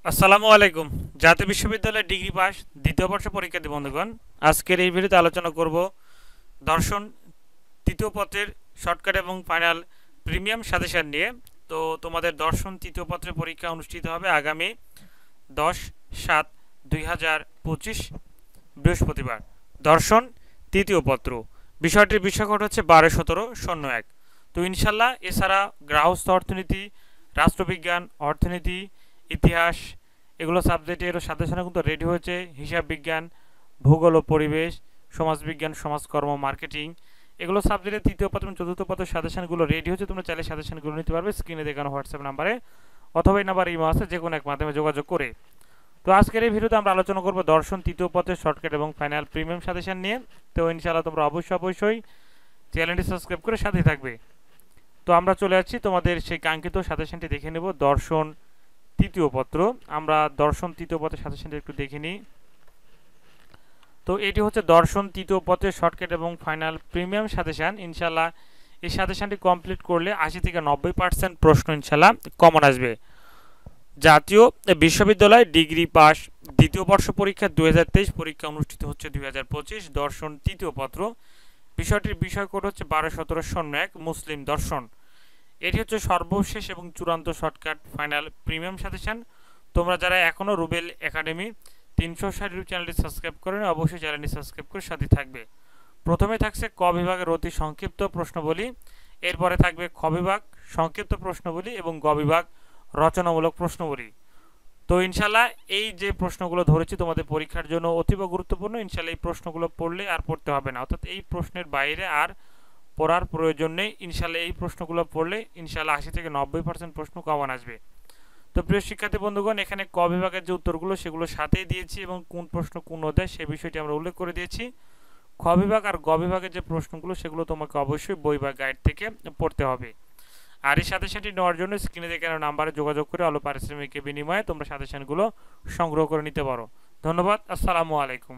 আসসালামু আলাইকুম। জাতীয় বিশ্ববিদ্যালয়ের ডিগ্রি পাস দ্বিতীয় বর্ষ পরীক্ষার্থী বন্ধুগণ, আজকের এই ভিডিওতে আলোচনা করব দর্শন তৃতীয় পত্রের শর্টকাট এবং ফাইনাল প্রিমিয়াম সাজেশন নিয়ে। তো তোমাদের দর্শন তৃতীয় পত্রের পরীক্ষা অনুষ্ঠিত হবে আগামী 10/7/2025 বৃহস্পতিবার। দর্শন তৃতীয় পত্র বিষয়টির বিষয়কট হচ্ছে 12-17-01। তো ইনশাল্লাহ এছাড়া গ্রাহস্থ অর্থনীতি, রাষ্ট্রবিজ্ঞান, অর্থনীতি, ইতিহাস এগুলো সাবজেক্টের সাজেশনে কিন্তু রেডি হয়েছে। হিসাব বিজ্ঞান, ভূগোল ও পরিবেশ, সমাজবিজ্ঞান, সমাজকর্ম, মার্কেটিং এগুলো সাবজেক্টের তৃতীয় পত্র এবং চতুর্থ পত্রের সাজেশনগুলো রেডি হচ্ছে। তোমরা চাইলে সাজেশনগুলো নিতে পারবে স্ক্রিনে দেখানো হোয়াটসঅ্যাপ নাম্বারে, অথবা এই নাম্বার ইমো আছে, যে কোনো এক মাধ্যমে যোগাযোগ করে। তো আজকের এই ভিডিওতে আমরা আলোচনা করব দর্শন তৃতীয় পত্রের শর্টকাট এবং ফাইনাল প্রিমিয়াম সাজেশন নিয়ে। তো ইনশাআল্লাহ তোমরা অবশ্যই চ্যানেলটি সাবস্ক্রাইব করে সাথে থাকবে। তো আমরা চলে যাচ্ছি তোমাদের সেই কাঙ্ক্ষিত সাজেশনটি দেখে নেব। দর্শন তৃতীয় পত্র, আমরা দর্শন তৃতীয় পত্রের সাজেশনটি একটু দেখে নিই। তো এটি হচ্ছে দর্শন তৃতীয় পত্রের শর্টকাট এবং ফাইনাল প্রিমিয়াম সাজেশন। ইনশাল্লাহ এই সাজেশনটি কমপ্লিট করলে 80-90% প্রশ্ন ইনশাল্লাহ কমন আসবে। জাতীয় বিশ্ববিদ্যালয় ডিগ্রি পাস দ্বিতীয় বর্ষ পরীক্ষা 2023 পরীক্ষা অনুষ্ঠিত হচ্ছে 2025 দর্শন তৃতীয় পত্র। বিষয়টির বিষয় কোড হচ্ছে 12-17-01 মুসলিম দর্শন। এটি হচ্ছে সর্বশেষ এবং চূড়ান্ত শর্টকাট ফাইনাল প্রিমিয়াম সাজেশন। তোমরা যারা এখনও রুবেল একাডেমি 360 ইউটিউব চ্যানেলটি সাবস্ক্রাইব করেন, অবশ্যই চ্যানেলটি সাবস্ক্রাইব করে সাথে থাকবে। প্রথমে থাকছে ক বিভাগের অতি সংক্ষিপ্ত প্রশ্নবলী, এরপরে থাকবে খ বিভাগ সংক্ষিপ্ত প্রশ্নবলী এবং গ বিভাগ রচনামূলক প্রশ্নবলী। তো ইনশাল্লাহ এই যে প্রশ্নগুলো ধরেছি তোমাদের পরীক্ষার জন্য অতীব গুরুত্বপূর্ণ। ইনশাল্লাহ এই প্রশ্নগুলো পড়লে আর পড়তে হবে না, অর্থাৎ এই প্রশ্নের বাইরে আর পড়ার প্রয়োজন নেই। ইনশাল্লাহ এই প্রশ্নগুলো পড়লে ইনশাল্লাহ 80-90% প্রশ্ন কমন আসবে। তো প্রিয় শিক্ষার্থী বন্ধুগণ, এখানে ক বিভাগের যে উত্তরগুলো সেগুলো সাথেই দিয়েছি এবং কোন প্রশ্ন কোন অধ্যায় সে বিষয়টি আমরা উল্লেখ করে দিয়েছি। খ বিভাগ আর গ বিভাগের যে প্রশ্নগুলো সেগুলো তোমাকে অবশ্যই বই বা গাইড থেকে পড়তে হবে। আর এই সাজেশনটি নেওয়ার জন্য স্ক্রিনে দেখানো নাম্বারে যোগাযোগ করে অল্প পারিশ্রমিকের বিনিময়ে তোমরা সাজেশনগুলো সংগ্রহ করে নিতে পারো। ধন্যবাদ। আসসালামু আলাইকুম।